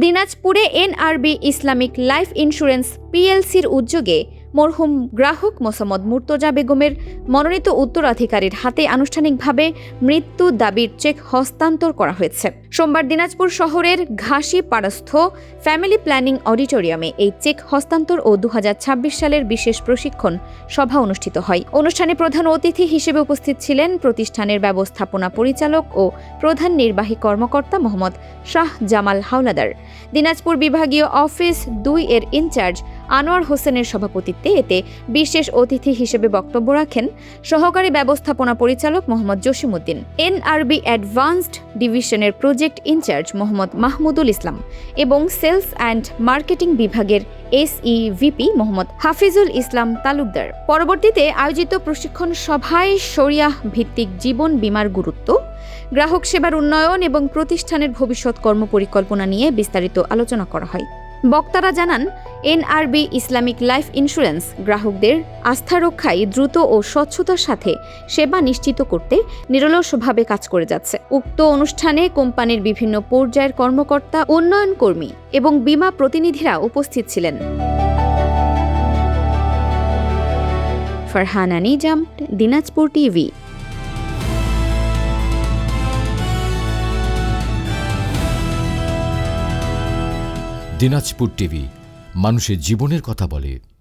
দিনাজপুরে NRB Islamic life insurance পিএলসির উদ্যোগে মরহুম গ্রাহক মোসাম্মদ মুর্তজা বেগমের মনোনীত উত্তরাধিকারীর হাতে আনুষ্ঠানিকভাবে মৃত্যু দাবির চেক হস্তান্তর করা হয়েছে। সোমবার দিনাজপুর শহরের ঘাসিপাড়াস্থ ফ্যামিলি প্ল্যানিং অডিটোরিয়ামে এই চেক হস্তান্তর ও ২০২৬ সালের বিশেষ প্রশিক্ষণ সভা অনুষ্ঠিত হয়। অনুষ্ঠানে প্রধান অতিথি হিসেবে উপস্থিত ছিলেন প্রতিষ্ঠানের ব্যবস্থাপনা পরিচালক ও প্রধান নির্বাহী কর্মকর্তা মোহাম্মদ শাহ জামাল হাওলাদার। দিনাজপুর বিভাগীয় অফিস ২ এর ইনচার্জ আনোয়ার হোসেনের সভাপতিত্বে এতে বিশেষ অতিথি হিসেবে বক্তব্য রাখেন সহকারী ব্যবস্থাপনা পরিচালক মোহাম্মদ জসিমউদ্দিন, এনআরবি অ্যাডভান্সড ডিভিশনের প্রজেক্ট ইনচার্জ মোহাম্মদ মাহমুদুল ইসলাম এবং সেলস অ্যান্ড মার্কেটিং বিভাগের SEVP মোহাম্মদ হাফিজুল ইসলাম তালুকদার। পরবর্তীতে আয়োজিত প্রশিক্ষণ সভায় শরিয়াহ ভিত্তিক জীবন বীমার গুরুত্ব, গ্রাহক সেবার উন্নয়ন এবং প্রতিষ্ঠানের ভবিষ্যৎ কর্মপরিকল্পনা নিয়ে বিস্তারিত আলোচনা করা হয়। বক্তারা জানান, এনআরবি ইসলামিক লাইফ ইন্স্যুরেন্স গ্রাহকদের আস্থা রক্ষায় দ্রুত ও স্বচ্ছতার সাথে সেবা নিশ্চিত করতে নিরলসভাবে কাজ করে যাচ্ছে। উক্ত অনুষ্ঠানে কোম্পানির বিভিন্ন পর্যায়ের কর্মকর্তা, উন্নয়ন কর্মী এবং বীমা প্রতিনিধিরা উপস্থিত ছিলেন। ফারহানা নিজাম, দিনাজপুর টিভি। দিনাজপুর টিভি মানুষের জীবনের কথা বলে।